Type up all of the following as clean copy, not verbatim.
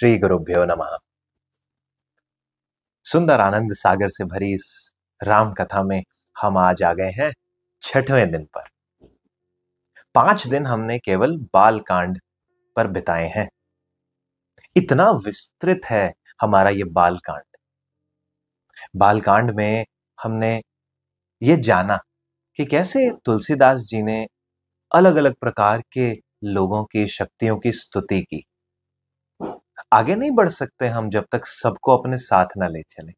श्री गुरुभ्यो नमः। सुंदर आनंद सागर से भरी इस राम कथा में हम आज आ गए हैं 6वें दिन पर। 5 दिन हमने केवल बाल कांड पर बिताए हैं। इतना विस्तृत है हमारा ये बाल कांड। बाल कांड में हमने ये जाना कि कैसे तुलसीदास जी ने अलग अलग प्रकार के लोगों की शक्तियों की स्तुति की। आगे नहीं बढ़ सकते हम जब तक सबको अपने साथ ना ले चलें।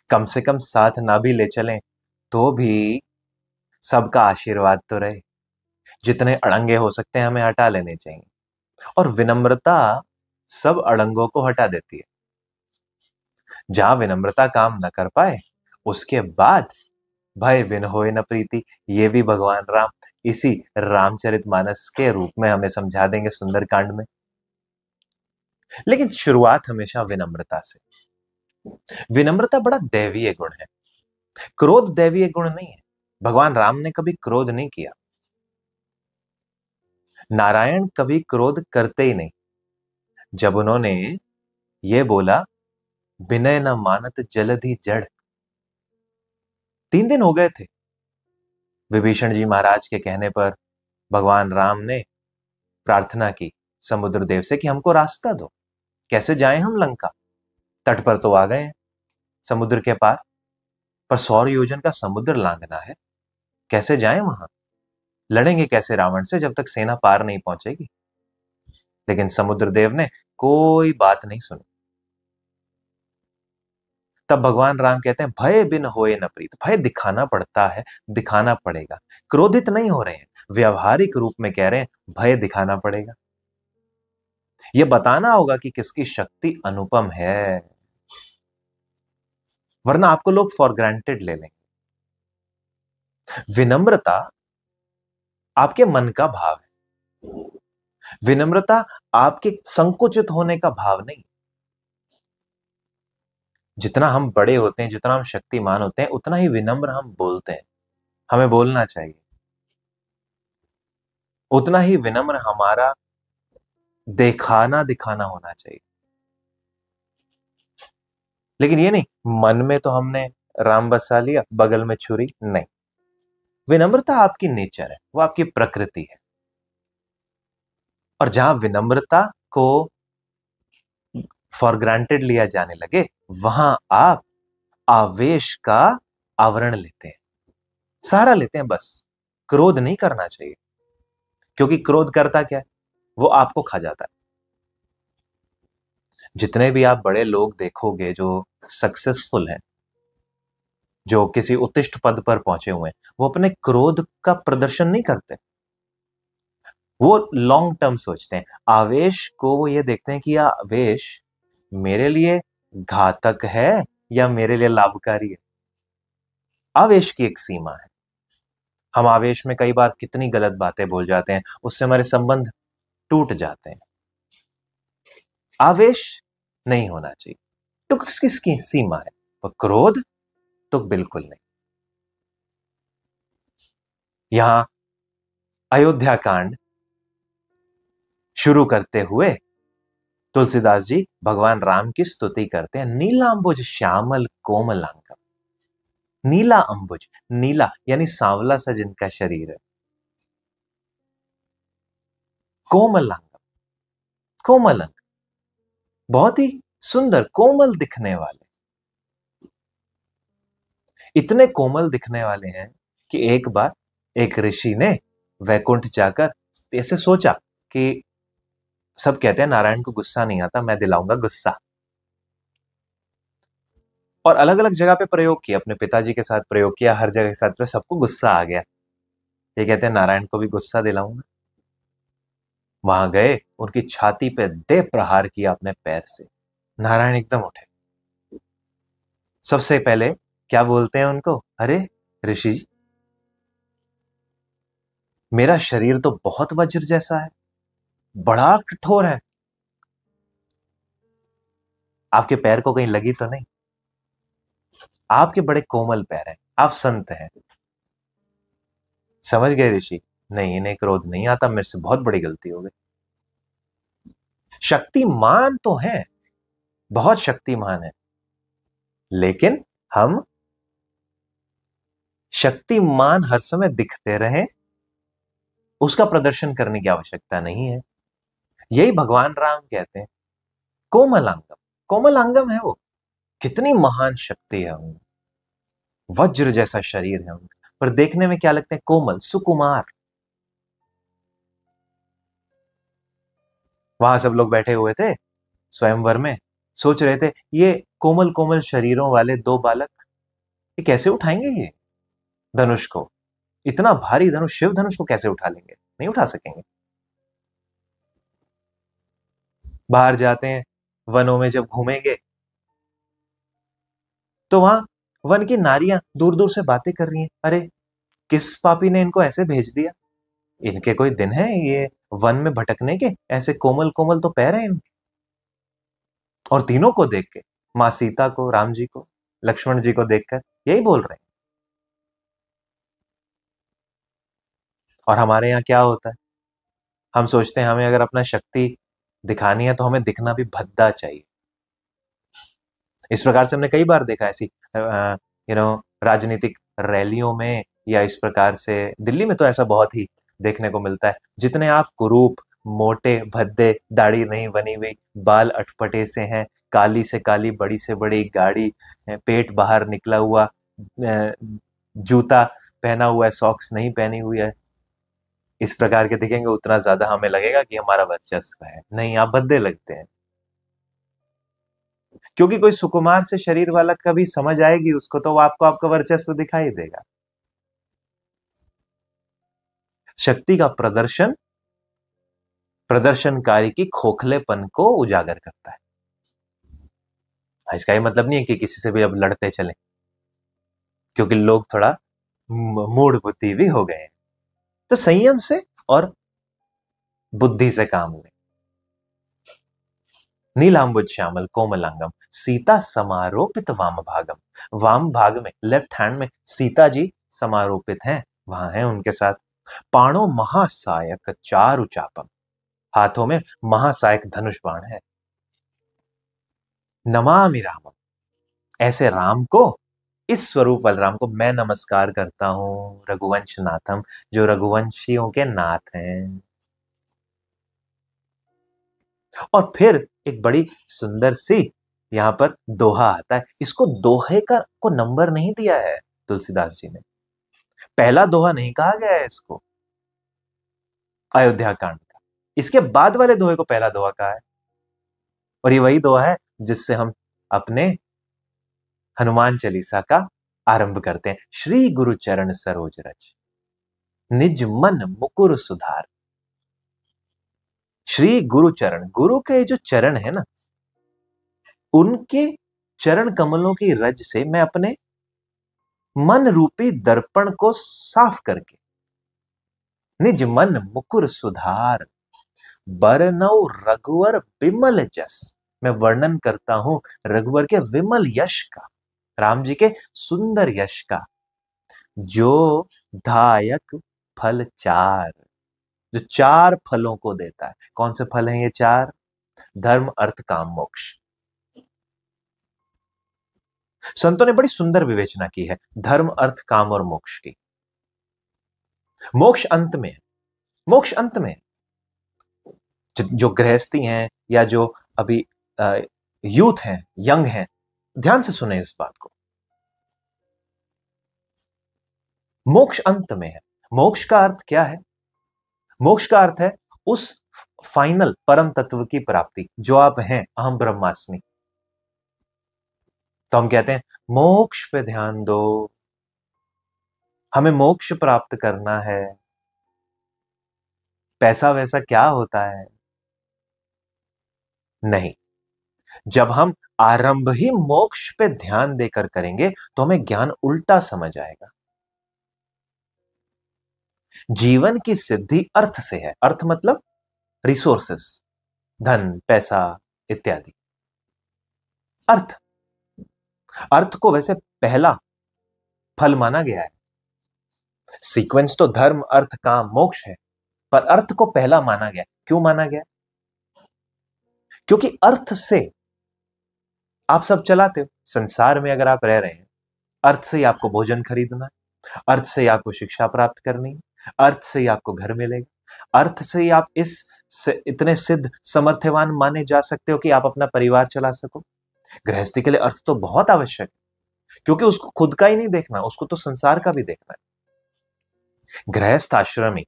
कम से कम साथ ना भी ले चलें तो भी सबका आशीर्वाद तो रहे। जितने अड़ंगे हो सकते हैं हमें हटा लेने चाहिए, और विनम्रता सब अड़ंगों को हटा देती है। जहां विनम्रता काम न कर पाए उसके बाद भय बिन होए न प्रीति, ये भी भगवान राम इसी रामचरितमानस के रूप में हमें समझा देंगे सुंदरकांड में। लेकिन शुरुआत हमेशा विनम्रता से। विनम्रता बड़ा दैवीय गुण है। क्रोध दैवीय गुण नहीं है। भगवान राम ने कभी क्रोध नहीं किया। नारायण कभी क्रोध करते ही नहीं। जब उन्होंने ये बोला विनय न मानत जलधि जड़, 3 दिन हो गए थे। विभीषण जी महाराज के कहने पर भगवान राम ने प्रार्थना की समुद्र देव से कि हमको रास्ता दो, कैसे जाएं हम लंका। तट पर तो आ गए हैं समुद्र के पार, पर 100 योजन का समुद्र लांघना है, कैसे जाएं वहां। लड़ेंगे कैसे रावण से जब तक सेना पार नहीं पहुंचेगी। लेकिन समुद्र देव ने कोई बात नहीं सुनी। तब भगवान राम कहते हैं भय बिन होए न प्रीत। भय दिखाना पड़ता है, दिखाना पड़ेगा। क्रोधित नहीं हो रहे हैं, व्यवहारिक रूप में कह रहे हैं भय दिखाना पड़ेगा। यह बताना होगा कि किसकी शक्ति अनुपम है, वरना आपको लोग फॉर ग्रांटेड ले लेंगे। विनम्रता आपके मन का भाव है। विनम्रता आपके संकुचित होने का भाव नहीं। जितना हम बड़े होते हैं, जितना हम शक्तिमान होते हैं, उतना ही विनम्र हम बोलते हैं। हमें बोलना चाहिए। उतना ही विनम्र हमारा दिखाना होना चाहिए। लेकिन ये नहीं मन में तो हमने राम बसा लिया, बगल में छुरी नहीं। विनम्रता आपकी नेचर है, वो आपकी प्रकृति है। और जहां विनम्रता को फॉर ग्रांटेड लिया जाने लगे वहां आप आवेश का आवरण लेते हैं, सहारा लेते हैं। बस क्रोध नहीं करना चाहिए, क्योंकि क्रोध करता क्या है, वो आपको खा जाता है। जितने भी आप बड़े लोग देखोगे जो सक्सेसफुल हैं, जो किसी उत्कृष्ट पद पर पहुंचे हुए हैं, वो अपने क्रोध का प्रदर्शन नहीं करते। वो लॉन्ग टर्म सोचते हैं। आवेश को वो ये देखते हैं कि यह आवेश मेरे लिए घातक है या मेरे लिए लाभकारी है। आवेश की एक सीमा है। हम आवेश में कई बार कितनी गलत बातें बोल जाते हैं, उससे हमारे संबंध टूट जाते हैं। आवेश नहीं होना चाहिए, तो किसकी सीमा है। पर क्रोध तो बिल्कुल नहीं। यहां अयोध्या कांड शुरू करते हुए तुलसीदास जी भगवान राम की स्तुति करते हैं। नीलांबुज श्यामल कोमलांगम। नीला अंबुज, नीला यानी सांवला सा जिनका शरीर है। कोमलांगम, कोमल अंग, बहुत ही सुंदर कोमल दिखने वाले। इतने कोमल दिखने वाले हैं कि एक बार एक ऋषि ने वैकुंठ जाकर ऐसे सोचा कि सब कहते हैं नारायण को गुस्सा नहीं आता, मैं दिलाऊंगा गुस्सा। और अलग अलग जगह पे प्रयोग किया, अपने पिताजी के साथ प्रयोग किया, हर जगह के साथ पे सबको गुस्सा आ गया। ये कहते हैं नारायण को भी गुस्सा दिलाऊंगा। वहां गए, उनकी छाती पे दे प्रहार किया अपने पैर से। नारायण एकदम उठे। सबसे पहले क्या बोलते हैं उनको, अरे ऋषि जी, मेरा शरीर तो बहुत वज्र जैसा है, बड़ा कठोर है, आपके पैर को कहीं लगी तो नहीं। आपके बड़े कोमल पैर हैं, आप संत हैं। समझ गए ऋषि, नहीं इन्हें क्रोध नहीं आता, मेरे से बहुत बड़ी गलती हो गई। शक्तिमान तो है, बहुत शक्तिमान है, लेकिन हम शक्तिमान हर समय दिखते रहें, उसका प्रदर्शन करने की आवश्यकता नहीं है। यही भगवान राम कहते हैं, कोमलांगम। कोमलांगम है वो, कितनी महान शक्ति है उनमें, वज्र जैसा शरीर है उनका, पर देखने में क्या लगते हैं? कोमल, सुकुमार। वहां सब लोग बैठे हुए थे स्वयंवर में, सोच रहे थे ये कोमल कोमल शरीरों वाले दो बालक, ये कैसे उठाएंगे ये धनुष को? इतना भारी धनुष, शिव धनुष को कैसे उठा लेंगे? नहीं उठा सकेंगे। बाहर जाते हैं, वनों में जब घूमेंगे तो वहां वन की नारियां दूर दूर से बातें कर रही हैं, अरे किस पापी ने इनको ऐसे भेज दिया? इनके कोई दिन है ये वन में भटकने के? ऐसे कोमल कोमल तो पैर हैं इनके। और तीनों को देख के, मां सीता को, राम जी को, लक्ष्मण जी को देखकर यही बोल रहे हैं। और हमारे यहाँ क्या होता है, हम सोचते हैं हमें अगर अपना शक्ति दिखानी है तो हमें दिखना भी भद्दा चाहिए। इस प्रकार से हमने कई बार देखा ऐसी राजनीतिक रैलियों में, या इस प्रकार से दिल्ली में तो ऐसा बहुत ही देखने को मिलता है। जितने आप कुरूप, मोटे, भद्दे, दाढ़ी नहीं बनी हुई, बाल अटपटे से हैं, काली से काली, बड़ी से बड़ी गाड़ी, पेट बाहर निकला हुआ, जूता पहना हुआ है, सॉक्स नहीं पहनी हुई है, इस प्रकार के दिखेंगे, उतना ज्यादा हमें लगेगा कि हमारा वर्चस्व है। नहीं, आप भद्दे लगते हैं। क्योंकि कोई सुकुमार से शरीर वाला कभी समझ आएगी उसको, तो वो आपको आपका वर्चस्व दिखाई देगा। शक्ति का प्रदर्शन प्रदर्शनकारी की खोखलेपन को उजागर करता है। इसका ये मतलब नहीं है कि किसी से भी अब लड़ते चलें, क्योंकि लोग थोड़ा मूढ़ बुद्धि भी हो गए हैं। तो संयम से और बुद्धि से काम लें। नीलांबुज श्यामल कोमलांगम, सीता समारोपित वाम भागम। वाम भाग में, लेफ्ट हैंड में सीता जी समारोपित हैं, वहां हैं उनके साथ। पाणो महासायक चारु चापम, हाथों में महासायक धनुष बाण है। नमामि रामम, ऐसे राम को, इस स्वरूप बलराम को मैं नमस्कार करता हूं। रघुवंश नाथम, जो रघुवंशियों के नाथ हैं। और फिर एक बड़ी सुंदर सी यहां पर दोहा आता है। इसको दोहे का को नंबर नहीं दिया है तुलसीदास जी ने, पहला दोहा नहीं कहा गया है इसको अयोध्या कांड का, इसके बाद वाले दोहे को पहला दोहा कहा है। और ये वही दोहा है जिससे हम अपने हनुमान चालीसा का आरंभ करते हैं। श्री गुरु चरण सरोज रज, निज मन मुकुर सुधार। श्री गुरु चरण, गुरु के जो चरण है ना, उनके चरण कमलों की रज से मैं अपने मन रूपी दर्पण को साफ करके, निज मन मुकुर सुधार, बरनऊ रघुवर विमल जस, मैं वर्णन करता हूं रघुवर के विमल यश का, राम जी के सुंदर यश का, जो दायक फल चार, जो चार फलों को देता है। कौन से फल हैं ये चार? धर्म, अर्थ, काम, मोक्ष। संतों ने बड़ी सुंदर विवेचना की है धर्म, अर्थ, काम और मोक्ष की। मोक्ष अंत में, मोक्ष अंत में। जो गृहस्थी हैं या जो अभी यूथ हैं, यंग हैं, ध्यान से सुने इस बात को। मोक्ष अंत में है। मोक्ष का अर्थ क्या है? मोक्ष का अर्थ है उस फाइनल परम तत्व की प्राप्ति जो आप हैं, अहम ब्रह्मास्मि। तो हम कहते हैं मोक्ष पे ध्यान दो, हमें मोक्ष प्राप्त करना है। पैसा वैसा क्या होता है? नहीं, जब हम आरंभ ही मोक्ष पे ध्यान देकर करेंगे तो हमें ज्ञान उल्टा समझ आएगा। जीवन की सिद्धि अर्थ से है। अर्थ मतलब रिसोर्सेस, धन, पैसा इत्यादि। अर्थ, अर्थ को वैसे पहला फल माना गया है। सीक्वेंस तो धर्म, अर्थ, काम, मोक्ष है, पर अर्थ को पहला माना गया। क्यों माना गया? क्योंकि अर्थ से आप सब चलाते हो। संसार में अगर आप रह रहे हैं, अर्थ से ही आपको भोजन खरीदना है, अर्थ से ही आपको शिक्षा प्राप्त करनी है, अर्थ से ही आपको घर मिलेगा, अर्थ से ही आप इतने सिद्ध समर्थवान माने जा सकते हो कि आप अपना परिवार चला सको। गृहस्थी के लिए अर्थ तो बहुत आवश्यक है, क्योंकि उसको खुद का ही नहीं देखना, उसको तो संसार का भी देखना है। गृहस्थ आश्रमी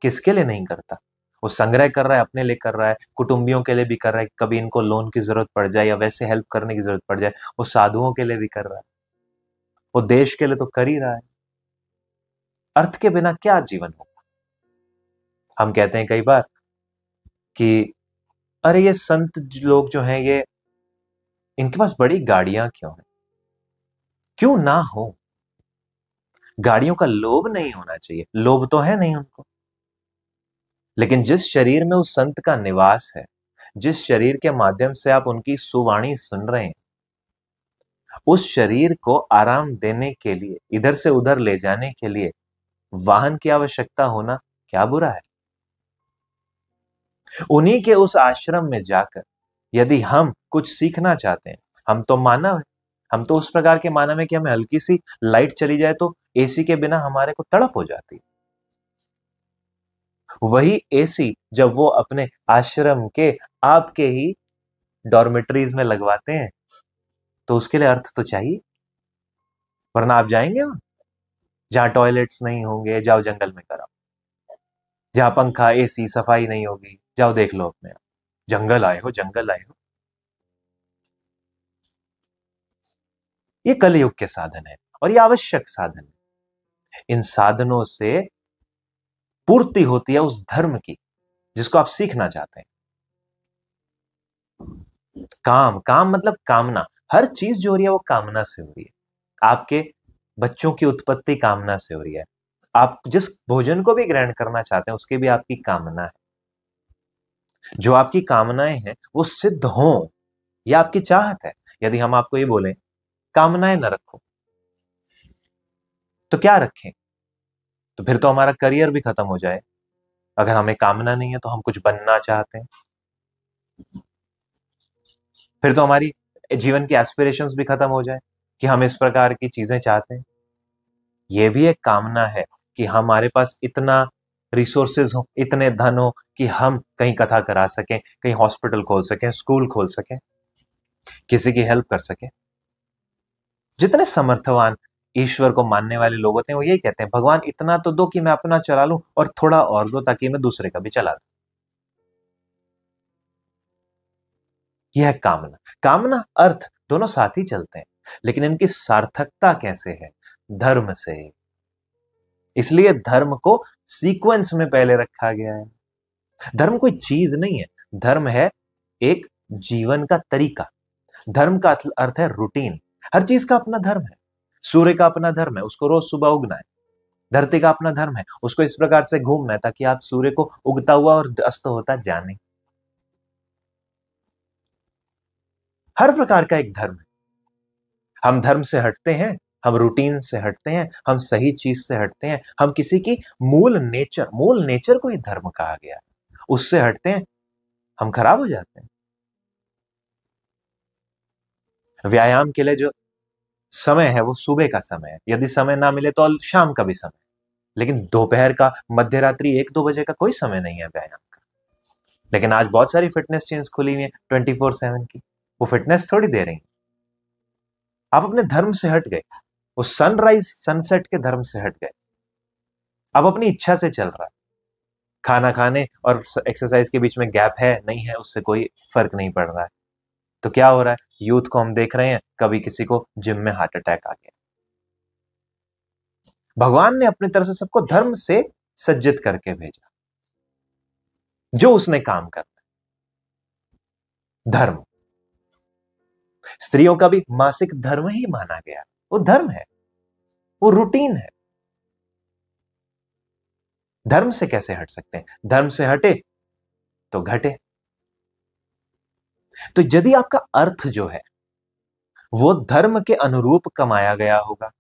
किसके लिए नहीं करता? वो संग्रह कर रहा है, अपने लिए कर रहा है, कुटुंबियों के लिए भी कर रहा है, कभी इनको लोन की जरूरत पड़ जाए या वैसे हेल्प करने की जरूरत पड़ जाए, वो साधुओं के लिए भी कर रहा है, वो देश के लिए तो कर ही रहा है। अर्थ के बिना क्या जीवन होगा? हम कहते हैं कई बार कि अरे ये संत लोग जो हैं, ये इनके पास बड़ी गाड़ियां क्यों हैं? क्यों ना हो? गाड़ियों का लोभ नहीं होना चाहिए, लोभ तो है नहीं उनको, लेकिन जिस शरीर में उस संत का निवास है, जिस शरीर के माध्यम से आप उनकी सुवाणी सुन रहे हैं, उस शरीर को आराम देने के लिए, इधर से उधर ले जाने के लिए वाहन की आवश्यकता होना क्या बुरा है? उन्हीं के उस आश्रम में जाकर यदि हम कुछ सीखना चाहते हैं, हम तो मानव है, हम तो उस प्रकार के मानव है कि हमें हल्की सी लाइट चली जाए तो एसी के बिना हमारे को तड़प हो जाती है। वही एसी जब वो अपने आश्रम के आपके ही डॉर्मेटरीज में लगवाते हैं, तो उसके लिए अर्थ तो चाहिए, वरना आप जाएंगे वहां जहां टॉयलेट्स नहीं होंगे? जाओ जंगल में कराओ, जहां पंखा एसी सफाई नहीं होगी, जाओ देख लो अपने आप। जंगल आए हो, जंगल आए हो। ये कलयुग के साधन है और ये आवश्यक साधन है। इन साधनों से पूर्ति होती है उस धर्म की जिसको आप सीखना चाहते हैं। काम, काम मतलब कामना। हर चीज जो हो रही है वो कामना से हो रही है। आपके बच्चों की उत्पत्ति कामना से हो रही है। आप जिस भोजन को भी ग्रहण करना चाहते हैं उसकी भी आपकी कामना है। जो आपकी कामनाएं हैं वो सिद्ध हों, यह आपकी चाहत है। यदि हम आपको ये बोलें कामनाएं न रखो, तो क्या रखें? तो फिर तो हमारा करियर भी खत्म हो जाए। अगर हमें कामना नहीं है तो हम कुछ बनना चाहते हैं, फिर तो हमारी जीवन की एस्पिरेशंस भी खत्म हो जाए कि हम इस प्रकार की चीजें चाहते हैं। यह भी एक कामना है कि हमारे पास इतना रिसोर्सेज हो, इतने धन हो कि हम कहीं कथा करा सकें, कहीं हॉस्पिटल खोल सकें, स्कूल खोल सकें, किसी की हेल्प कर सकें। जितने समर्थवान ईश्वर को मानने वाले लोग होते हैं वो यही कहते हैं, भगवान इतना तो दो कि मैं अपना चला लूं और थोड़ा और दो ताकि मैं दूसरे का भी चला दूं। यह कामना, कामना अर्थ दोनों साथ ही चलते हैं, लेकिन इनकी सार्थकता कैसे है? धर्म से। इसलिए धर्म को सीक्वेंस में पहले रखा गया है। धर्म कोई चीज नहीं है, धर्म है एक जीवन का तरीका। धर्म का अर्थ है रूटीन। हर चीज का अपना धर्म है। सूर्य का अपना धर्म है, उसको रोज सुबह उगना है। धरती का अपना धर्म है, उसको इस प्रकार से घूमना है ताकि आप सूर्य को उगता हुआ और अस्त होता जाने। हर प्रकार का एक धर्म है। हम धर्म से हटते हैं, हम रूटीन से हटते हैं, हम सही चीज से हटते हैं, हम किसी की मूल नेचर को ही धर्म कहा गया, उससे हटते हैं, हम खराब हो जाते हैं। व्यायाम के लिए जो समय है वो सुबह का समय है, यदि समय ना मिले तो शाम का भी समय, लेकिन दोपहर का, मध्य रात्रि 1-2 बजे का कोई समय नहीं है व्यायाम का। लेकिन आज बहुत सारी फिटनेस चेंज खुली हुई है 24/7 की, वो फिटनेस थोड़ी दे रही। आप अपने धर्म से हट गए, वो सनराइज सनसेट के धर्म से हट गए। अब अपनी इच्छा से चल रहा है। खाना खाने और एक्सरसाइज के बीच में गैप है नहीं है उससे कोई फर्क नहीं पड़ रहा है। तो क्या हो रहा है? यूथ को हम देख रहे हैं, कभी किसी को जिम में हार्ट अटैक आ गया। भगवान ने अपनी तरफ से सबको धर्म से सज्जित करके भेजा, जो उसने काम करना है। धर्म, स्त्रियों का भी मासिक धर्म ही माना गया, वो धर्म है, वो रूटीन है। धर्म से कैसे हट सकते हैं? धर्म से हटे तो घटे। तो यदि आपका अर्थ जो है वो धर्म के अनुरूप कमाया गया होगा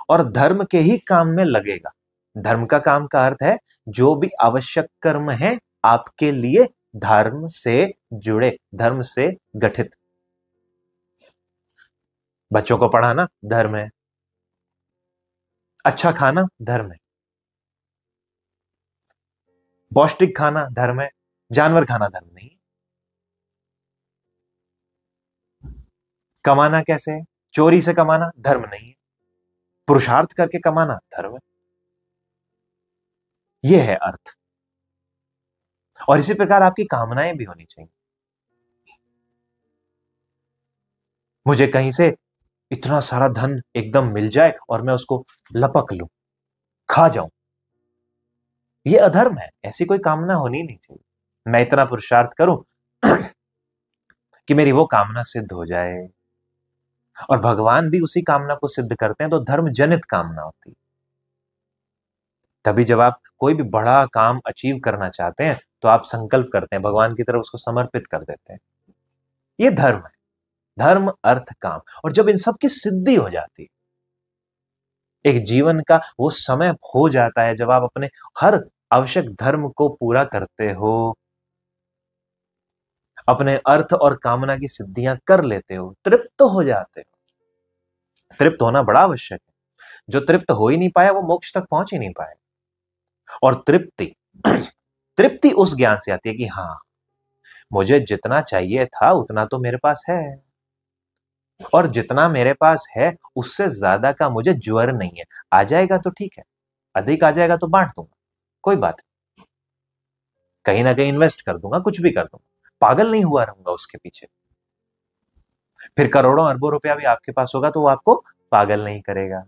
और धर्म के ही काम में लगेगा। धर्म का काम का अर्थ है जो भी आवश्यक कर्म है आपके लिए धर्म से जुड़े, धर्म से गठित। बच्चों को पढ़ाना धर्म है, अच्छा खाना धर्म है, पौष्टिक खाना धर्म है, जानवर खाना धर्म नहीं। कमाना कैसे है? चोरी से कमाना धर्म नहीं है, पुरुषार्थ करके कमाना धर्म है। यह है अर्थ। और इसी प्रकार आपकी कामनाएं भी होनी चाहिए। मुझे कहीं से इतना सारा धन एकदम मिल जाए और मैं उसको लपक लूं, खा जाऊं, यह अधर्म है। ऐसी कोई कामना होनी नहीं चाहिए। मैं इतना पुरुषार्थ करूं कि मेरी वो कामना सिद्ध हो जाए। और भगवान भी उसी कामना को सिद्ध करते हैं, तो धर्म जनित कामना होती है। तभी जब आप कोई भी बड़ा काम अचीव करना चाहते हैं तो आप संकल्प करते हैं, भगवान की तरफ उसको समर्पित कर देते हैं। यह धर्म है, धर्म अर्थ काम। और जब इन सब की सिद्धि हो जाती है, एक जीवन का वो समय हो जाता है जब आप अपने हर आवश्यक धर्म को पूरा करते हो, अपने अर्थ और कामना की सिद्धियां कर लेते हो, तृप्त हो जाते हो। तृप्त होना बड़ा आवश्यक है। जो तृप्त हो ही नहीं पाया वो मोक्ष तक पहुंच ही नहीं पाया। और तृप्ति तृप्ति उस ज्ञान से आती है कि हां, मुझे जितना चाहिए था उतना तो मेरे पास है, और जितना मेरे पास है उससे ज्यादा का मुझे ज्वर नहीं है। आ जाएगा तो ठीक है, अधिक आ जाएगा तो बांट दूंगा, कोई बात नहीं, कहीं ना कहीं इन्वेस्ट कर दूंगा, कुछ भी कर दूंगा, पागल नहीं हुआ रहूंगा उसके पीछे। फिर करोड़ों अरबों रुपया भी आपके पास होगा तो वो आपको पागल नहीं करेगा।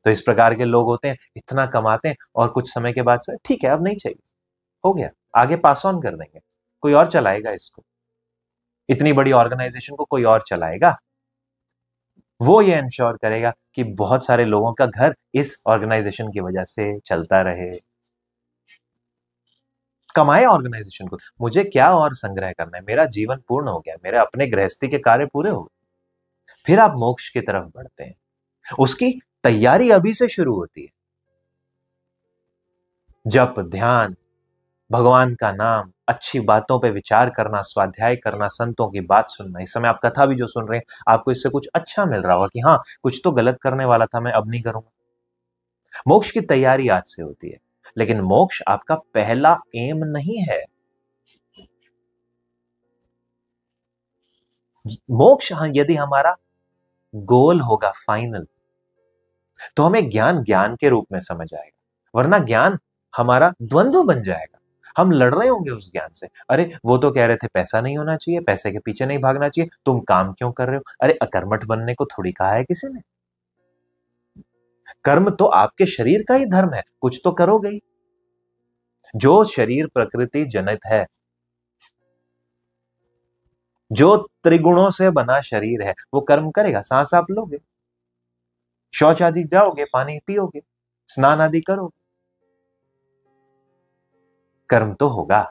तो इस प्रकार के लोग होते हैं, इतना कमाते हैं और कुछ समय के बाद से ठीक है अब नहीं चाहिए, हो गया, आगे पास ऑन कर देंगे, कोई और चलाएगा इसको, इतनी बड़ी ऑर्गेनाइजेशन को कोई और चलाएगा। वो ये इंश्योर करेगा कि बहुत सारे लोगों का घर इस ऑर्गेनाइजेशन की वजह से चलता रहे। कमाए ऑर्गेनाइजेशन को, मुझे क्या और संग्रह करना है, मेरा जीवन पूर्ण हो गया, मेरे अपने गृहस्थी के कार्य पूरे हो गए। फिर आप मोक्ष की तरफ बढ़ते हैं, उसकी तैयारी अभी से शुरू होती है। जप, ध्यान, भगवान का नाम, अच्छी बातों पे विचार करना, स्वाध्याय करना, संतों की बात सुनना। इस समय आप कथा भी जो सुन रहे हैं, आपको इससे कुछ अच्छा मिल रहा होगा कि हाँ, कुछ तो गलत करने वाला था, मैं अब नहीं करूंगा। मोक्ष की तैयारी आज से होती है, लेकिन मोक्ष आपका पहला एम नहीं है। मोक्ष यदि हमारा गोल होगा फाइनल, तो हमें ज्ञान ज्ञान के रूप में समझ आएगा, वरना ज्ञान हमारा द्वंद्व बन जाएगा। हम लड़ रहे होंगे उस ज्ञान से। अरे वो तो कह रहे थे पैसा नहीं होना चाहिए, पैसे के पीछे नहीं भागना चाहिए, तुम काम क्यों कर रहे हो? अरे अकर्मठ बनने को थोड़ी कहा है किसी ने। कर्म तो आपके शरीर का ही धर्म है, कुछ तो करोगे ही। जो शरीर प्रकृति जनित है, जो त्रिगुणों से बना शरीर है, वो कर्म करेगा। सांस आप लोगे, शौच आदि जाओगे, पानी पियोगे, स्नान आदि करोगे, कर्म तो होगा।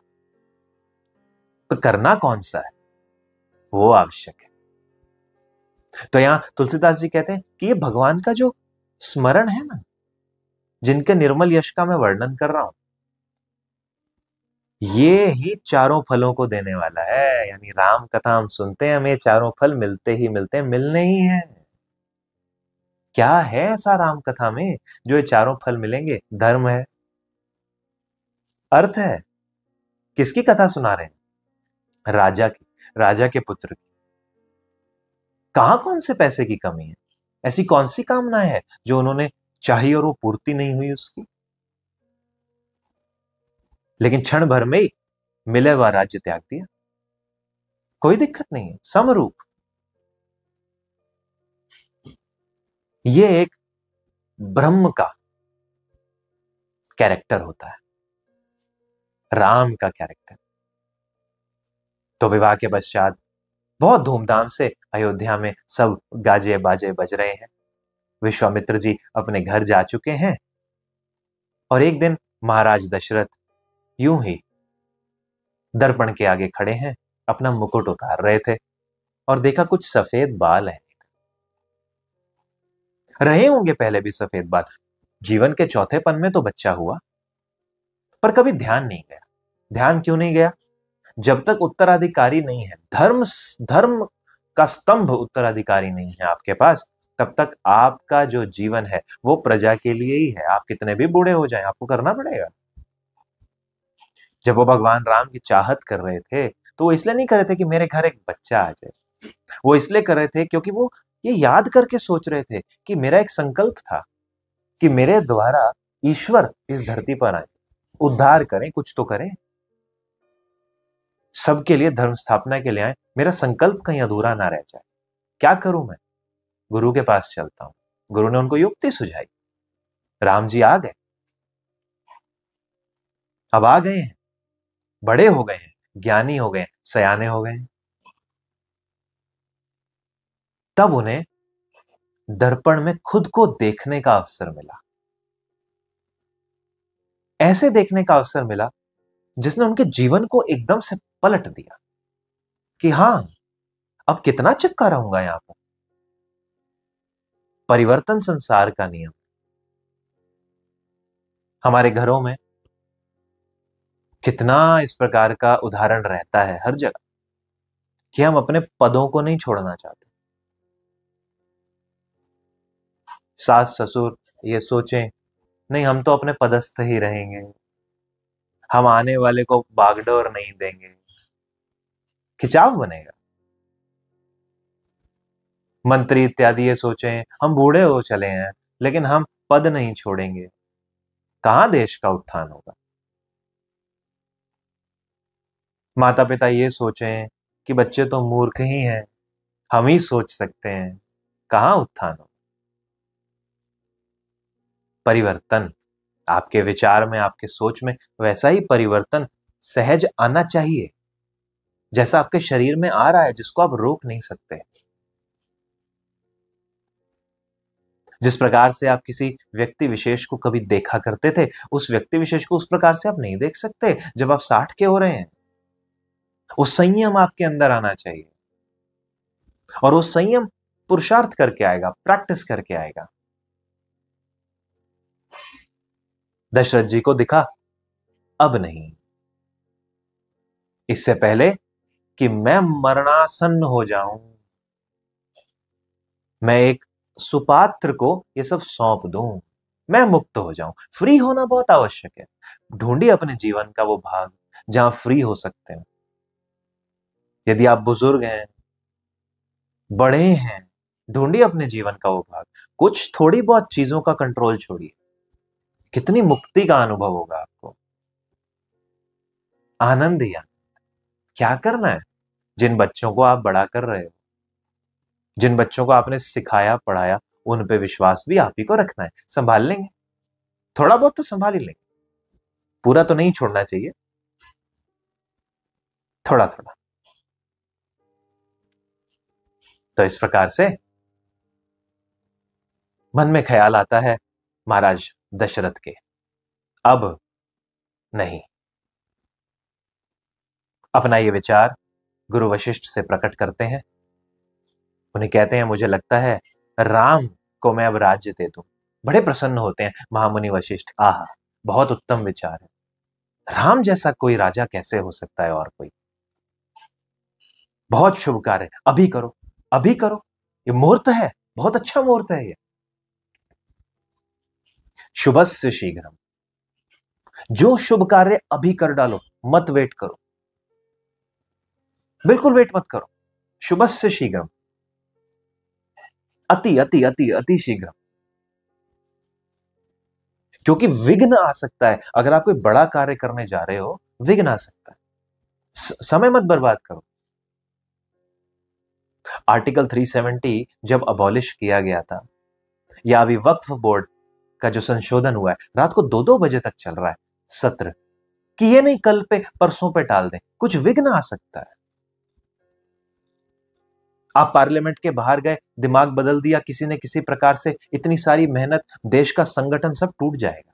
तो करना कौन सा है वो आवश्यक है। तो यहां तुलसीदास जी कहते हैं कि ये भगवान का जो स्मरण है ना, जिनके निर्मल यश का मैं वर्णन कर रहा हूं, ये ही चारों फलों को देने वाला है। यानी राम कथा हम सुनते हैं, हमें चारों फल मिलते ही मिलते हैं, मिलने ही है। क्या है ऐसा राम कथा में जो ये चारों फल मिलेंगे? धर्म है, अर्थ है। किसकी कथा सुना रहे हैं? राजा की, राजा के पुत्र की। कहां कौन से पैसे की कमी है? ऐसी कौन सी कामना है जो उन्होंने चाही और वो पूर्ति नहीं हुई उसकी? लेकिन क्षण भर में ही मिले हुआ राज्य त्याग दिया, कोई दिक्कत नहीं है, समरूप। ये एक ब्रह्म का कैरेक्टर होता है, राम का कैरेक्टर। तो विवाह के पश्चात बहुत धूमधाम से अयोध्या में सब गाजे बाजे बज रहे हैं। विश्वामित्र जी अपने घर जा चुके हैं और एक दिन महाराज दशरथ यूं ही दर्पण के आगे खड़े हैं, अपना मुकुट उतार रहे थे और देखा कुछ सफेद बाल हैं। रहे होंगे पहले भी सफेद बाल, जीवन के चौथे पन में तो बच्चा हुआ, पर कभी ध्यान नहीं गया। ध्यान क्यों नहीं गया? जब तक उत्तराधिकारी नहीं है, धर्म धर्म का स्तंभ उत्तराधिकारी नहीं है आपके पास, तब तक आपका जो जीवन है वो प्रजा के लिए ही है। आप कितने भी बूढ़े हो जाएं, आपको करना पड़ेगा। जब वो भगवान राम की चाहत कर रहे थे, तो वो इसलिए नहीं कर रहे थे कि मेरे घर एक बच्चा आ जाए। वो इसलिए कर रहे थे क्योंकि वो ये याद करके सोच रहे थे कि मेरा एक संकल्प था कि मेरे द्वारा ईश्वर इस धरती पर आए, उद्धार करें, कुछ तो करें, सबके लिए धर्म स्थापना के लिए आए। मेरा संकल्प कहीं अधूरा ना रह जाए। क्या करूं मैं? गुरु के पास चलता हूं। गुरु ने उनको युक्ति सुझाई। राम जी आ गए। अब आ गए हैं, बड़े हो गए हैं, ज्ञानी हो गए हैं, सयाने हो गए हैं। तब उन्हें दर्पण में खुद को देखने का अवसर मिला। ऐसे देखने का अवसर मिला जिसने उनके जीवन को एकदम से पलट दिया कि हां, अब कितना चिपका रहूंगा यहां पर। परिवर्तन संसार का नियम। हमारे घरों में कितना इस प्रकार का उदाहरण रहता है हर जगह कि हम अपने पदों को नहीं छोड़ना चाहते। सास ससुर ये सोचें, नहीं हम तो अपने पदस्थ ही रहेंगे, हम आने वाले को बागडोर नहीं देंगे, खिंचाव बनेगा। मंत्री इत्यादि ये सोचें, हम बूढ़े हो चले हैं लेकिन हम पद नहीं छोड़ेंगे, कहां देश का उत्थान होगा। माता पिता ये सोचें कि बच्चे तो मूर्ख ही हैं, हम ही सोच सकते हैं, कहां उत्थान होगा। परिवर्तन आपके विचार में, आपके सोच में वैसा ही परिवर्तन सहज आना चाहिए जैसा आपके शरीर में आ रहा है, जिसको आप रोक नहीं सकते। जिस प्रकार से आप किसी व्यक्ति विशेष को कभी देखा करते थे, उस व्यक्ति विशेष को उस प्रकार से आप नहीं देख सकते जब आप 60 के हो रहे हैं। वो संयम आपके अंदर आना चाहिए, और वो संयम पुरुषार्थ करके आएगा, प्रैक्टिस करके आएगा। दशरथ जी को दिखा, अब नहीं, इससे पहले कि मैं मरणासन्न हो जाऊं, मैं एक सुपात्र को ये सब सौंप दूं, मैं मुक्त हो जाऊं। फ्री होना बहुत आवश्यक है। ढूंढिए अपने जीवन का वो भाग जहां फ्री हो सकते हैं। यदि आप बुजुर्ग हैं, बड़े हैं, ढूंढिए अपने जीवन का वो भाग। कुछ थोड़ी बहुत चीजों का कंट्रोल छोड़िए, कितनी मुक्ति का अनुभव होगा आपको। आनंद ही आनंद। क्या करना है? जिन बच्चों को आप बड़ा कर रहे हो, जिन बच्चों को आपने सिखाया पढ़ाया, उन पे विश्वास भी आप ही को रखना है। संभाल लेंगे, थोड़ा बहुत तो संभाल ही लेंगे, पूरा तो नहीं छोड़ना चाहिए, थोड़ा थोड़ा। तो इस प्रकार से मन में ख्याल आता है महाराज दशरथ के, अब नहीं। अपना ये विचार गुरु वशिष्ठ से प्रकट करते हैं। उन्हें कहते हैं, मुझे लगता है राम को मैं अब राज्य दे दूं। बड़े प्रसन्न होते हैं महामुनि वशिष्ठ। आहा, बहुत उत्तम विचार है। राम जैसा कोई राजा कैसे हो सकता है, और कोई। बहुत शुभ कार्य, अभी करो, अभी करो, ये मुहूर्त है, बहुत अच्छा मुहूर्त है ये। शुभस्य शीघ्रम, जो शुभ कार्य अभी कर डालो, मत वेट करो, बिल्कुल वेट मत करो। शुभस्य शीघ्रम, अति अति अति अति शीघ्रम। क्योंकि विघ्न आ सकता है। अगर आप कोई बड़ा कार्य करने जा रहे हो, विघ्न आ सकता है। समय मत बर्बाद करो। आर्टिकल 370 जब अबॉलिश किया गया था, या अभी वक्फ बोर्ड का जो संशोधन हुआ है, रात को 2-2 बजे तक चल रहा है सत्र, कि ये नहीं कल पे परसों पे टाल दें, कुछ विघ्न आ सकता है। आप पार्लियामेंट के बाहर गए, दिमाग बदल दिया किसी ने किसी प्रकार से, इतनी सारी मेहनत, देश का संगठन सब टूट जाएगा।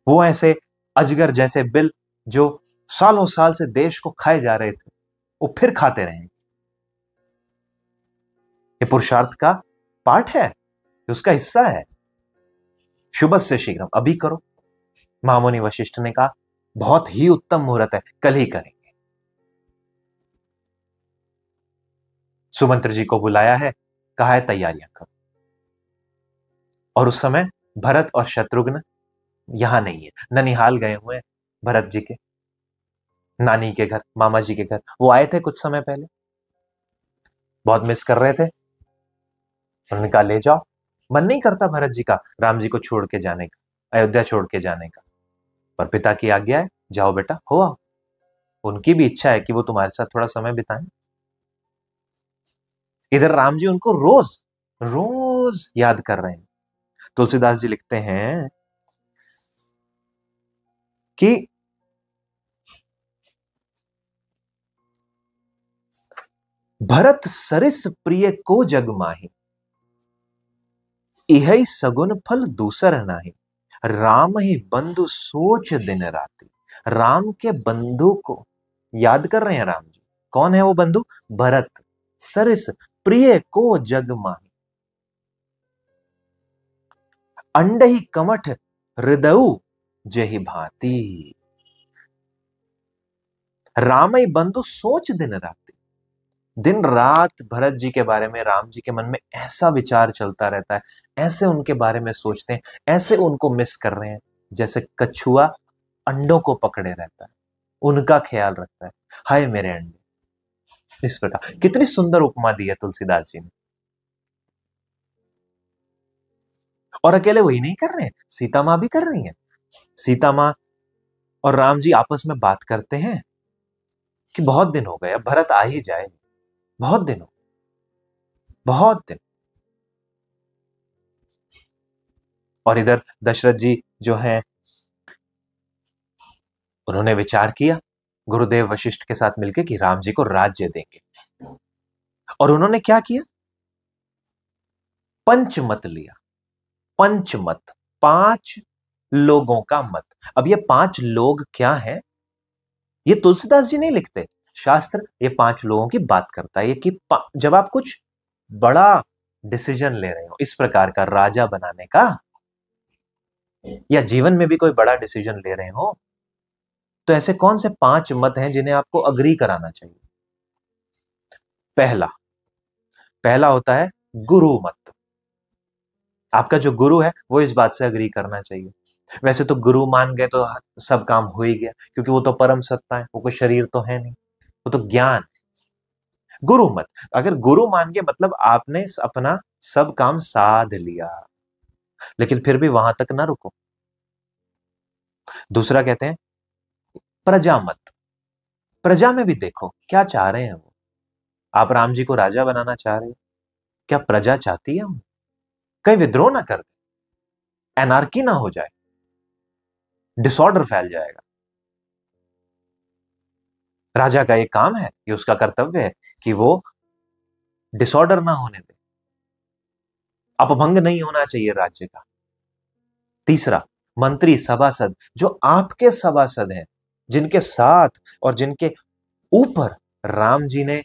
वो ऐसे अजगर जैसे बिल जो सालों साल से देश को खाए जा रहे थे, वो फिर खाते रहे। ये पुरुषार्थ का पार्ट है, उसका हिस्सा है। शुभस्य शीघ्रम, अभी करो। महामुनि वशिष्ठ ने कहा, बहुत ही उत्तम मुहूर्त है, कल ही करेंगे। सुमंत्र जी को बुलाया है, कहा है तैयारियां करो। और उस समय भरत और शत्रुघ्न यहां नहीं है, ननिहाल गए हुए हैं भरत जी के नानी के घर, मामा जी के घर। वो आए थे कुछ समय पहले, बहुत मिस कर रहे थे। उन्होंने कहा ले जाओ। मन नहीं करता भरत जी का राम जी को छोड़ के जाने का, अयोध्या छोड़ के जाने का, पर पिता की आज्ञा है, जाओ बेटा, हो आओ। उनकी भी इच्छा है कि वो तुम्हारे साथ थोड़ा समय बिताएं। इधर राम जी उनको रोज रोज याद कर रहे हैं। तुलसीदास जी लिखते हैं कि भरत सरिस प्रिय को जग माही, इहै सगुन फल दूसर नाही, राम ही बंधु सोच दिन राति। राम के बंधु को याद कर रहे हैं राम जी। कौन है वो बंधु? भरत। सरिस प्रिय को जग माही, अंडही कमठ हृदय जेहि भांति। रामई बंधु सोच दिन राति। दिन रात भरत जी के बारे में राम जी के मन में ऐसा विचार चलता रहता है, ऐसे उनके बारे में सोचते हैं, ऐसे उनको मिस कर रहे हैं, जैसे कछुआ अंडों को पकड़े रहता है, उनका ख्याल रखता है। हाय मेरे अंडे। इस प्रकार कितनी सुंदर उपमा दी है तुलसीदास जी ने। और अकेले वही नहीं कर रहे हैं, सीता मां भी कर रही हैं। सीता मां और राम जी आपस में बात करते हैं कि बहुत दिन हो गए, अब भरत आ ही जाए। बहुत दिन हो, बहुत दिन। और इधर दशरथ जी जो हैं, उन्होंने विचार किया गुरुदेव वशिष्ठ के साथ मिलकर कि राम जी को राज्य देंगे। और उन्होंने क्या किया? पंचमत लिया। पंचमत, 5 लोगों का मत। अब ये 5 लोग क्या है, ये तुलसीदास जी नहीं लिखते, शास्त्र ये 5 लोगों की बात करता है। ये कि जब आप कुछ बड़ा डिसीजन ले रहे हो, इस प्रकार का राजा बनाने का, या जीवन में भी कोई बड़ा डिसीजन ले रहे हो, तो ऐसे कौन से 5 मत हैं जिन्हें आपको अग्री कराना चाहिए? पहला पहला होता है गुरु मत। आपका जो गुरु है वो इस बात से अग्री करना चाहिए। वैसे तो गुरु मान गए तो सब काम हो ही गया, क्योंकि वो तो परम सत्ता है, वो कोई शरीर तो है नहीं, वो तो ज्ञान। गुरु मत, अगर गुरु मान गए मतलब आपने अपना सब काम साध लिया, लेकिन फिर भी वहां तक ना रुको। दूसरा कहते हैं प्रजा मत। प्रजा में भी देखो क्या चाह रहे हैं वो। आप राम जी को राजा बनाना चाह रहे हो, क्या प्रजा चाहती है हम कहीं विद्रोह ना कर दे, एनार्की ना हो जाए, डिसऑर्डर फैल जाएगा। राजा का एक काम है, ये उसका कर्तव्य है कि वो डिसऑर्डर ना होने दे, अपभंग नहीं होना चाहिए राज्य का। तीसरा, मंत्री सभासद, जो आपके सभासद हैं, जिनके साथ और जिनके ऊपर राम जी ने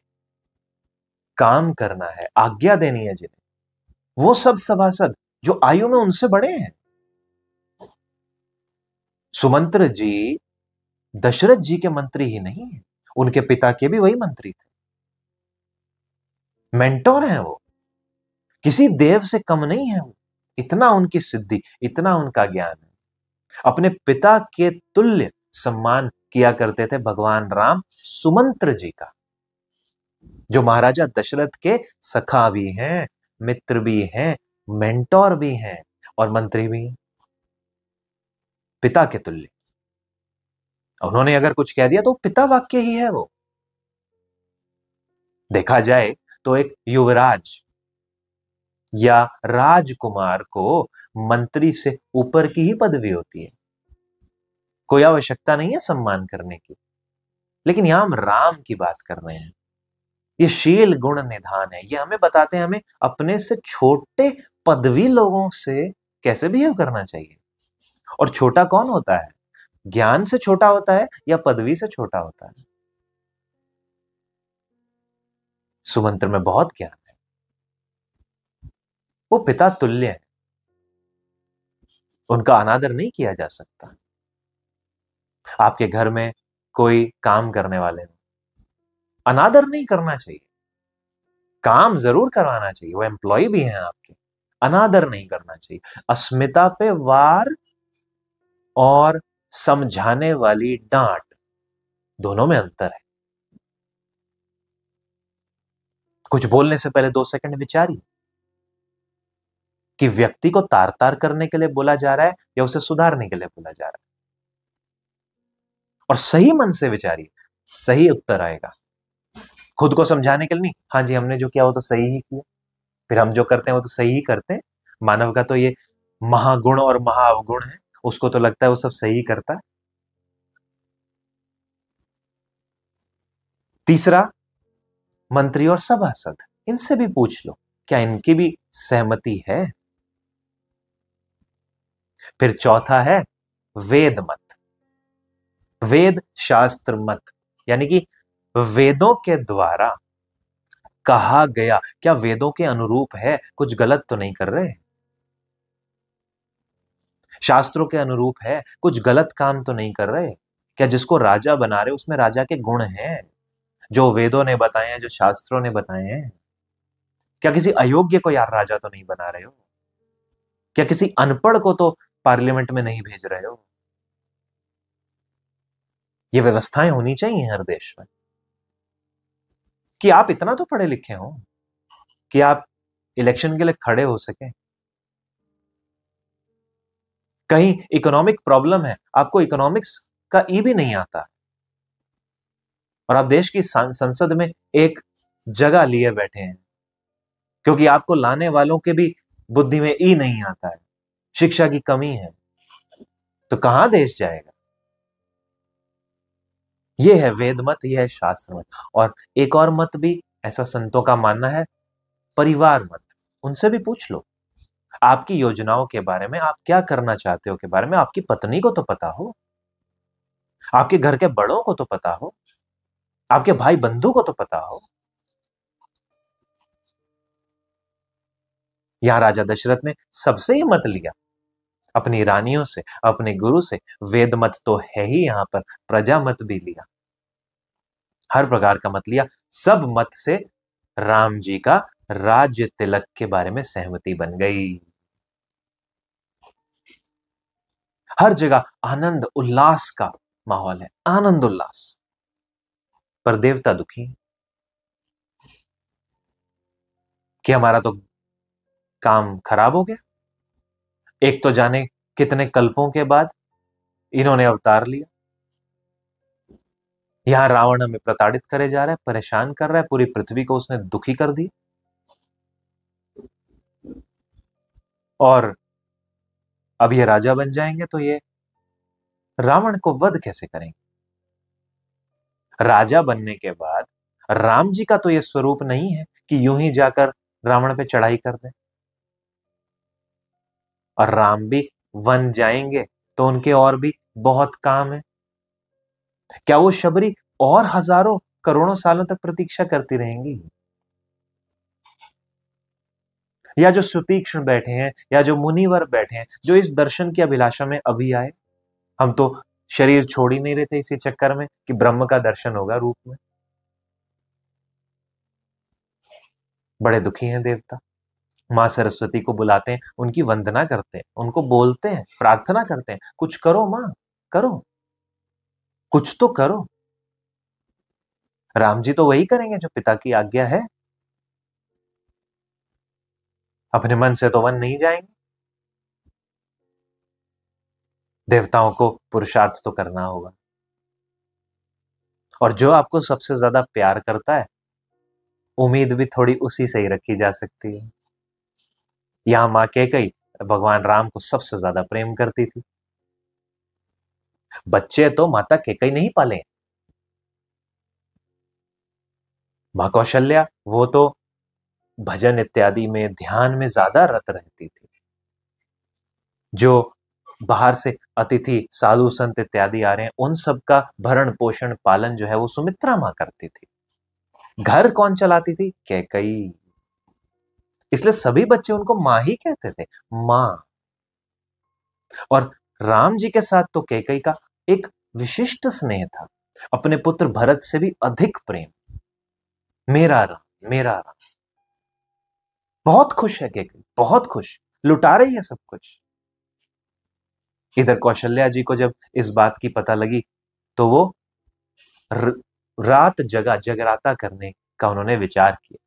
काम करना है, आज्ञा देनी है जिन्हें, वो सब सभासद जो आयु में उनसे बड़े हैं। सुमंत्र जी दशरथ जी के मंत्री ही नहीं है, उनके पिता के भी वही मंत्री थे, मेंटोर हैं वो, किसी देव से कम नहीं है वो। इतना उनकी सिद्धि, इतना उनका ज्ञान है। अपने पिता के तुल्य सम्मान किया करते थे भगवान राम सुमंत्र जी का, जो महाराजा दशरथ के सखा भी हैं, मित्र भी हैं, मेंटोर भी हैं और मंत्री भी हैं, पिता के तुल्य। उन्होंने अगर कुछ कह दिया तो पिता वाक्य ही है वो। देखा जाए तो एक युवराज या राजकुमार को मंत्री से ऊपर की ही पदवी होती है, कोई आवश्यकता नहीं है सम्मान करने की। लेकिन यहां हम राम की बात कर रहे हैं, ये शील गुण निधान है, ये हमें बताते हैं हमें अपने से छोटे पदवी लोगों से कैसे बिहेव करना चाहिए। और छोटा कौन होता है? ज्ञान से छोटा होता है या पदवी से छोटा होता है? सुमंत्र में बहुत ज्ञान है, वो पिता तुल्य है, उनका अनादर नहीं किया जा सकता। आपके घर में कोई काम करने वाले हो, अनादर नहीं करना चाहिए। काम जरूर करवाना चाहिए, वो एम्प्लॉय भी हैं आपके, अनादर नहीं करना चाहिए। अस्मिता पे वार और समझाने वाली डांट, दोनों में अंतर है। कुछ बोलने से पहले 2 सेकंड विचारिए कि व्यक्ति को तार तार करने के लिए बोला जा रहा है या उसे सुधारने के लिए बोला जा रहा है। और सही मन से विचारिए, सही उत्तर आएगा। खुद को समझाने के लिए नहीं, हाँ जी हमने जो किया वो तो सही ही किया, फिर हम जो करते हैं वो तो सही ही करते हैं। मानव का तो ये महागुण और महाअवगुण है, उसको तो लगता है वो सब सही करता है। तीसरा, मंत्री और सभासद, इनसे भी पूछ लो क्या इनकी भी सहमति है। फिर चौथा है वेद मत, वेद शास्त्र मत, यानी कि वेदों के द्वारा कहा गया क्या वेदों के अनुरूप है, कुछ गलत तो नहीं कर रहे, शास्त्रों के अनुरूप है, कुछ गलत काम तो नहीं कर रहे, क्या जिसको राजा बना रहे उसमें राजा के गुण हैं जो वेदों ने बताए हैं, जो शास्त्रों ने बताए हैं। क्या किसी अयोग्य को यार राजा तो नहीं बना रहे हो, क्या किसी अनपढ़ को तो पार्लियामेंट में नहीं भेज रहे हो। ये व्यवस्थाएं होनी चाहिए हर देश में कि आप इतना तो पढ़े लिखे हो कि आप इलेक्शन के लिए खड़े हो सके। कहीं इकोनॉमिक प्रॉब्लम है, आपको इकोनॉमिक्स का ई भी नहीं आता और आप देश की संसद में एक जगह लिए बैठे हैं क्योंकि आपको लाने वालों के भी बुद्धि में ई नहीं आता है, शिक्षा की कमी है, तो कहां देश जाएगा। यह है वेद मत, यह है शास्त्र मत। और एक और मत भी ऐसा संतों का मानना है, परिवार मत। उनसे भी पूछ लो आपकी योजनाओं के बारे में, आप क्या करना चाहते हो के बारे में, आपकी पत्नी को तो पता हो, आपके घर के बड़ों को तो पता हो, आपके भाई बंधु को तो पता हो। यहां राजा दशरथ ने सबसे ही मत लिया, अपनी रानियों से, अपने गुरु से। वेद मत तो है ही, यहां पर प्रजा मत भी लिया, हर प्रकार का मत लिया। सब मत से राम जी का राज्य तिलक के बारे में सहमति बन गई। हर जगह आनंद उल्लास का माहौल है, आनंद उल्लास। पर देवता दुखी कि हमारा तो काम खराब हो गया। एक तो जाने कितने कल्पों के बाद इन्होंने अवतार लिया, यहां रावण हमें प्रताड़ित करे जा रहा है, परेशान कर रहा है, पूरी पृथ्वी को उसने दुखी कर दिया। और अब ये राजा बन जाएंगे तो ये रावण को वध कैसे करेंगे। राजा बनने के बाद राम जी का तो ये स्वरूप नहीं है कि यूं ही जाकर रावण पे चढ़ाई कर दें। और राम भी वन जाएंगे तो उनके और भी बहुत काम है। क्या वो शबरी और हजारों करोड़ों सालों तक प्रतीक्षा करती रहेंगी, या जो सुतीक्ष्ण बैठे हैं या जो मुनिवर बैठे हैं जो इस दर्शन की अभिलाषा में अभी आए। हम तो शरीर छोड़ ही नहीं रहे थे इसी चक्कर में कि ब्रह्म का दर्शन होगा रूप में। बड़े दुखी हैं देवता, मां सरस्वती को बुलाते हैं, उनकी वंदना करते हैं, उनको बोलते हैं, प्रार्थना करते हैं, कुछ करो मां, करो, कुछ तो करो। राम जी तो वही करेंगे जो पिता की आज्ञा है, अपने मन से तो वन नहीं जाएंगे। देवताओं को पुरुषार्थ तो करना होगा, और जो आपको सबसे ज्यादा प्यार करता है उम्मीद भी थोड़ी उसी से ही रखी जा सकती है। यहां मां कैकेयी भगवान राम को सबसे ज्यादा प्रेम करती थी। बच्चे तो माता कैकेयी नहीं पाले, मां कौशल्या वो तो भजन इत्यादि में, ध्यान में ज्यादा रत रहती थी। जो बाहर से अतिथि साधु संत इत्यादि आ रहे हैं उन सबका भरण पोषण पालन जो है वो सुमित्रा मां करती थी। घर कौन चलाती थी, कैकेयी। इसलिए सभी बच्चे उनको मां ही कहते थे, मां। और राम जी के साथ तो कैकेयी का एक विशिष्ट स्नेह था, अपने पुत्र भरत से भी अधिक प्रेम। मेरा राम, मेरा राम। बहुत खुश है केकई, बहुत खुश, लुटा रही है सब कुछ। इधर कौशल्या जी को जब इस बात की पता लगी तो वो रात जगराता करने का उन्होंने विचार किया।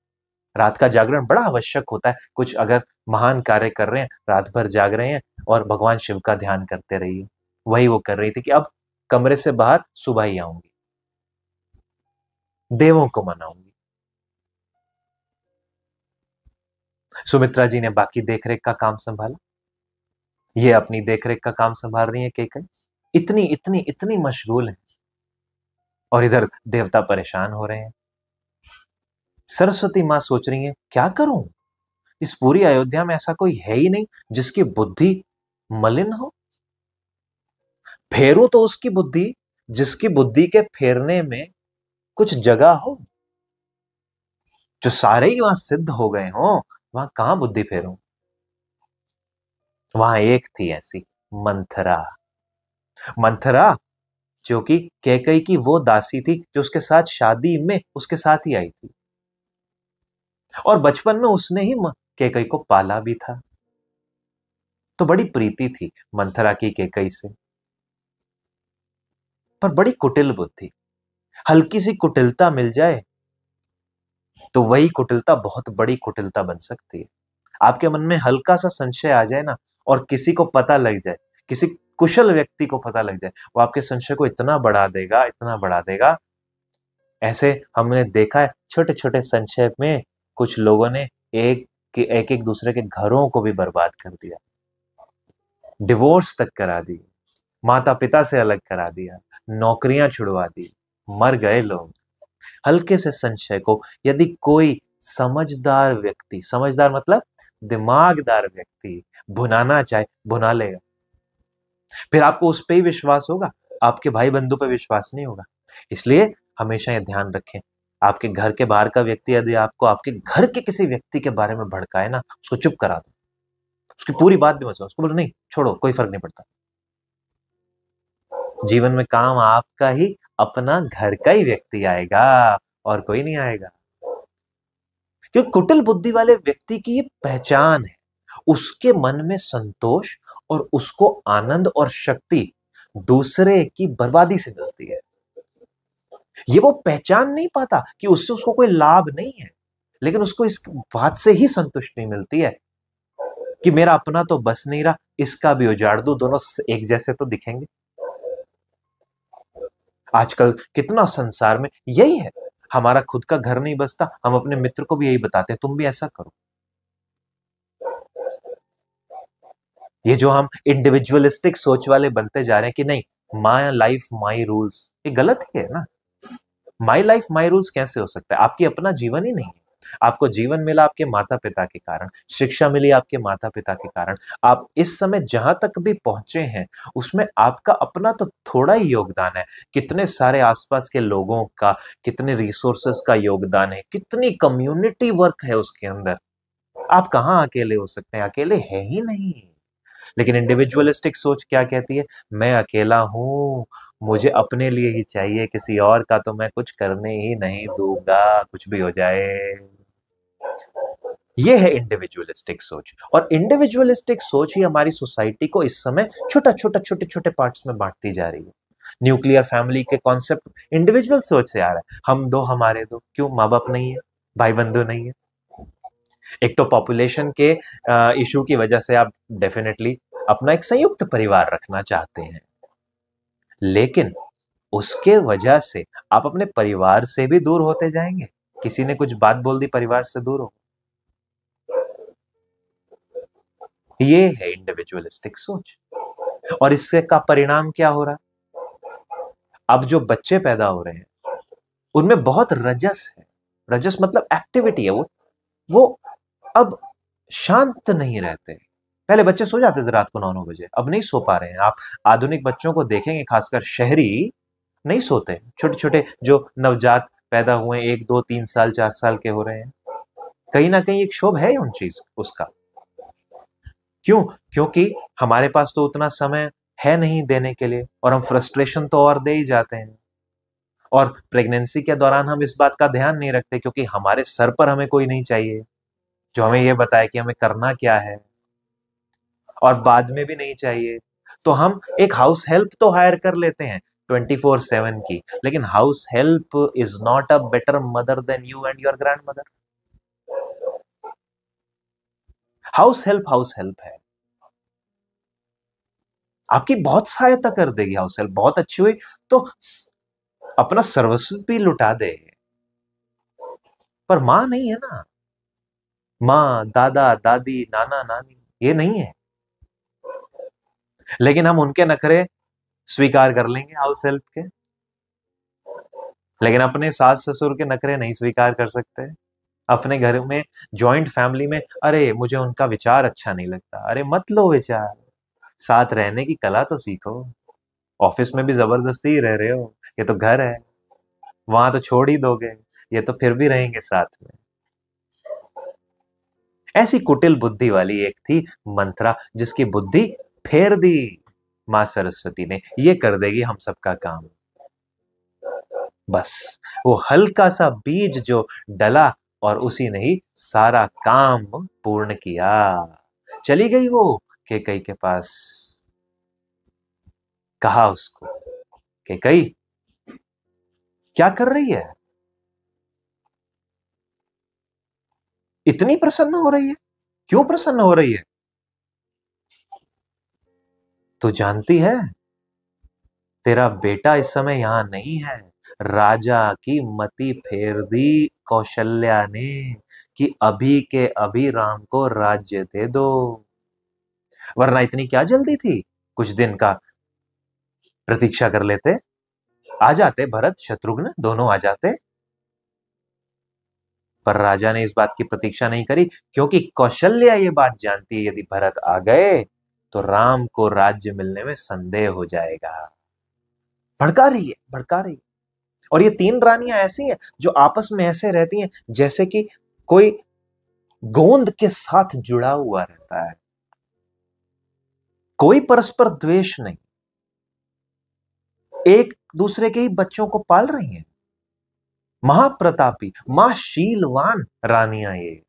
रात का जागरण बड़ा आवश्यक होता है। कुछ अगर महान कार्य कर रहे हैं, रात भर जाग रहे हैं और भगवान शिव का ध्यान करते रहिए। वही वो कर रही थी कि अब कमरे से बाहर सुबह ही आऊंगी, देवों को मनाऊंगी। सुमित्रा जी ने बाकी देखरेख का काम संभाला, ये अपनी देखरेख का काम संभाल रही है केकई। इतनी इतनी इतनी मशगूल है। और इधर देवता परेशान हो रहे हैं। सरस्वती मां सोच रही है क्या करूं, इस पूरी अयोध्या में ऐसा कोई है ही नहीं जिसकी बुद्धि मलिन हो। फेरू तो उसकी बुद्धि जिसकी बुद्धि के फेरने में कुछ जगह हो। जो सारे ही वहां सिद्ध हो गए हो, वहां कहां बुद्धि फेरूं। वहां एक थी ऐसी, मंथरा। मंथरा जो कि कैकई की वो दासी थी जो उसके साथ शादी में उसके साथ ही आई थी, और बचपन में उसने ही कैकई को पाला भी था। तो बड़ी प्रीति थी मंथरा की कैकई से, पर बड़ी कुटिल बुद्धि। हल्की सी कुटिलता मिल जाए तो वही कुटिलता बहुत बड़ी कुटिलता बन सकती है। आपके मन में हल्का सा संशय आ जाए ना, और किसी को पता लग जाए, किसी कुशल व्यक्ति को पता लग जाए, वो आपके संशय को इतना बढ़ा देगा, इतना बढ़ा देगा। ऐसे हमने देखा है छोटे छोटे संशय में कुछ लोगों ने एक दूसरे के घरों को भी बर्बाद कर दिया, डिवोर्स तक करा दी, माता पिता से अलग करा दिया, नौकरियां छुड़वा दी, मर गए लोग। हल्के से संशय को यदि कोई समझदार व्यक्ति, समझदार मतलब दिमागदार व्यक्ति, भुनाना चाहे भुना लेगा। फिर आपको उस पर ही विश्वास होगा, आपके भाई बंधु पर विश्वास नहीं होगा। इसलिए हमेशा यह ध्यान रखें, आपके घर के बाहर का व्यक्ति यदि आपको आपके घर के किसी व्यक्ति के बारे में भड़काए ना, उसको चुप करा दो, उसकी पूरी बात भी मत सुनो, उसको बोलो नहीं छोड़ो, कोई फर्क नहीं पड़ता। जीवन में काम आपका ही अपना घर का ही व्यक्ति आएगा और कोई नहीं आएगा। क्योंकि कुटिल बुद्धि वाले व्यक्ति की ये पहचान है, उसके मन में संतोष और उसको आनंद और शक्ति दूसरे की बर्बादी से मिलती है। ये वो पहचान नहीं पाता कि उससे उसको कोई लाभ नहीं है, लेकिन उसको इस बात से ही संतुष्टि मिलती है कि मेरा अपना तो बस नहीं रहा, इसका भी उजाड़ दूं, दोनों एक जैसे तो दिखेंगे। आजकल कितना संसार में यही है, हमारा खुद का घर नहीं बसता, हम अपने मित्र को भी यही बताते हैं तुम भी ऐसा करो। ये जो हम इंडिविजुअलिस्टिक सोच वाले बनते जा रहे हैं कि नहीं, माय लाइफ माय रूल्स, ये गलत ही है ना। माई लाइफ माई रूल्स कैसे हो सकता है? आपकी अपना जीवन ही नहीं है। आपको जीवन मिला आपके माता पिता के कारण, शिक्षा मिली आपके माता पिता के कारण। आप इस समय जहां तक भी पहुंचे हैं उसमें आपका अपना तो थोड़ा ही योगदान है, कितने सारे आसपास के लोगों का, कितने रिसोर्सेस का योगदान है, कितनी कम्युनिटी वर्क है उसके अंदर। आप कहां अकेले हो सकते हैं? अकेले है ही नहीं। लेकिन इंडिविजुअलिस्टिक सोच क्या कहती है? मैं अकेला हूं, मुझे अपने लिए ही चाहिए, किसी और का तो मैं कुछ करने ही नहीं दूंगा, कुछ भी हो जाए। ये है इंडिविजुअलिस्टिक सोच, और इंडिविजुअलिस्टिक सोच ही हमारी सोसाइटी को इस समय छोटे छोटे पार्ट्स में बांटती जा रही है। न्यूक्लियर फैमिली के कॉन्सेप्ट इंडिविजुअल सोच से आ रहा है, हम दो हमारे दो। क्यों? माँ बाप नहीं है, भाई बंधु नहीं है। एक तो पॉपुलेशन के इशू की वजह से आप डेफिनेटली अपना एक संयुक्त परिवार रखना चाहते हैं, लेकिन उसके वजह से आप अपने परिवार से भी दूर होते जाएंगे। किसी ने कुछ बात बोल दी, परिवार से दूर हो। ये है इंडिविजुअलिस्टिक सोच, और इससे का परिणाम क्या हो रहा है? अब जो बच्चे पैदा हो रहे हैं उनमें बहुत रजस है। रजस मतलब एक्टिविटी है। वो अब शांत नहीं रहते। पहले बच्चे सो जाते थे रात को 9-9 बजे, अब नहीं सो पा रहे हैं। आप आधुनिक बच्चों को देखेंगे, खासकर शहरी, नहीं सोते। छोटे छोटे जो नवजात पैदा हुए, 1 2 3 साल 4 साल के हो रहे हैं, कहीं ना कहीं एक क्षोभ है उन चीज उसका। क्यों? क्योंकि हमारे पास तो उतना समय है नहीं देने के लिए, और हम फ्रस्ट्रेशन तो और दे ही जाते हैं। और प्रेगनेंसी के दौरान हम इस बात का ध्यान नहीं रखते क्योंकि हमारे सर पर हमें कोई नहीं चाहिए जो हमें यह बताए कि हमें करना क्या है, और बाद में भी नहीं चाहिए। तो हम एक हाउस हेल्प तो हायर कर लेते हैं 24/7 की, लेकिन house help is not a better mother than you and your grand mother. House help है, आपकी बहुत सहायता कर देगी। हाउस हेल्प बहुत अच्छी हुई तो अपना सर्वस्व भी लुटा दे, पर मां नहीं है ना। माँ, दादा, दादी, नाना, नानी ये नहीं है, लेकिन हम उनके नखरे स्वीकार कर लेंगे हाउस हेल्प के, लेकिन अपने सास ससुर के नखरे नहीं स्वीकार कर सकते। अपने घर में जॉइंट फैमिली में, अरे मुझे उनका विचार अच्छा नहीं लगता, अरे मत लो विचार, साथ रहने की कला तो सीखो। ऑफिस में भी जबरदस्ती ही रह रहे हो, ये तो घर है, वहां तो छोड़ ही दोगे, ये तो फिर भी रहेंगे साथ में। ऐसी कुटिल बुद्धि वाली एक थी मंत्रा, जिसकी बुद्धि फेर दी मां सरस्वती ने, ये कर देगी हम सबका काम। बस वो हल्का सा बीज जो डला और उसी ने ही सारा काम पूर्ण किया। चली गई वो केकई के पास, कहा उसको, केकई क्या कर रही है, इतनी प्रसन्न हो रही है, क्यों प्रसन्न हो रही है? तू जानती है तेरा बेटा इस समय यहां नहीं है, राजा की मति फेर दी कौशल्या ने कि अभी के अभी राम को राज्य दे दो। वरना इतनी क्या जल्दी थी, कुछ दिन का प्रतीक्षा कर लेते, आ जाते, भरत शत्रुघ्न दोनों आ जाते। पर राजा ने इस बात की प्रतीक्षा नहीं करी, क्योंकि कौशल्या ये बात जानती है यदि भरत आ गए तो राम को राज्य मिलने में संदेह हो जाएगा। भड़का रही है, भड़का रही है। और ये तीन रानियां ऐसी हैं जो आपस में ऐसे रहती हैं जैसे कि कोई गोंद के साथ जुड़ा हुआ रहता है, कोई परस्पर द्वेष नहीं, एक दूसरे के ही बच्चों को पाल रही हैं। महाप्रतापी, महाशीलवान रानियां ये।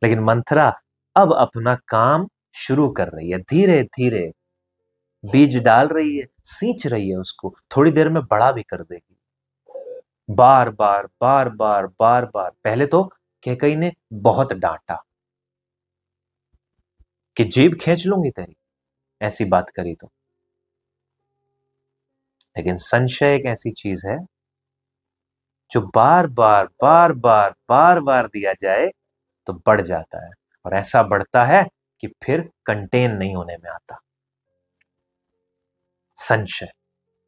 लेकिन मंथरा अब अपना काम शुरू कर रही है, धीरे धीरे बीज डाल रही है, सींच रही है उसको, थोड़ी देर में बड़ा भी कर देगी। बार बार बार बार बार बार पहले तो कैकई ने बहुत डांटा कि जीभ खींच लूंगी तेरी, ऐसी बात करी तो। लेकिन संशय एक ऐसी चीज है जो बार बार बार बार बार बार दिया जाए तो बढ़ जाता है, और ऐसा बढ़ता है कि फिर कंटेन नहीं होने में आता। संशय,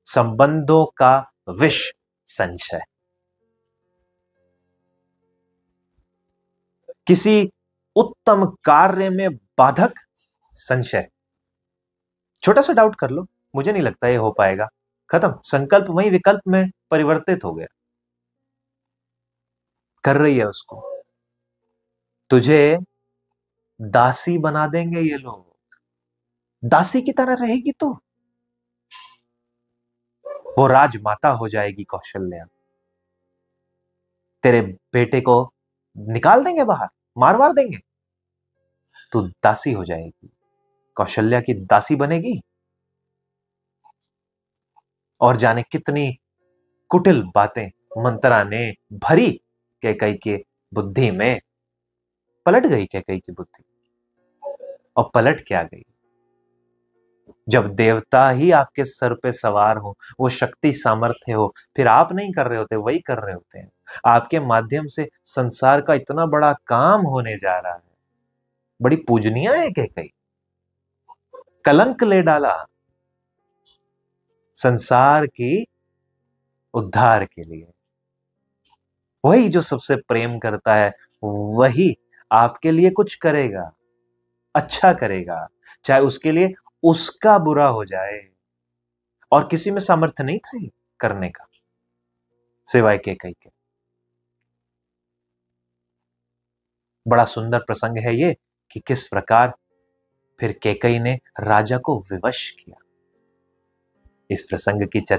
संबंधों का विष संशय। किसी उत्तम कार्य में बाधक संशय। छोटा सा डाउट कर लो, मुझे नहीं लगता ये हो पाएगा, खत्म, संकल्प वही विकल्प में परिवर्तित हो गया। कर रही है उसको, तुझे दासी बना देंगे ये लोग, दासी की तरह रहेगी तो वो राजमाता हो जाएगी कौशल्या। तेरे बेटे को निकाल देंगे बाहर, मार वार देंगे, तू दासी हो जाएगी, कौशल्या की दासी बनेगी। और जाने कितनी कुटिल बातें मंत्रा ने भरी कैकई के बुद्धि में। पलट गई कैकई की बुद्धि, और पलट क्या गई, जब देवता ही आपके सर पे सवार हो, वो शक्ति सामर्थ्य हो, फिर आप नहीं कर रहे होते, वही कर रहे होते हैं। आपके माध्यम से संसार का इतना बड़ा काम होने जा रहा है, बड़ी पूजनीय है कैकई, कलंक ले डाला संसार की उद्धार के लिए। वही जो सबसे प्रेम करता है वही आपके लिए कुछ करेगा, अच्छा करेगा, चाहे उसके लिए उसका बुरा हो जाए। और किसी में सामर्थ्य नहीं था ये करने का सिवाय कैकई के। बड़ा सुंदर प्रसंग है ये कि किस प्रकार फिर कैकई ने राजा को विवश किया। इस प्रसंग की चर्चा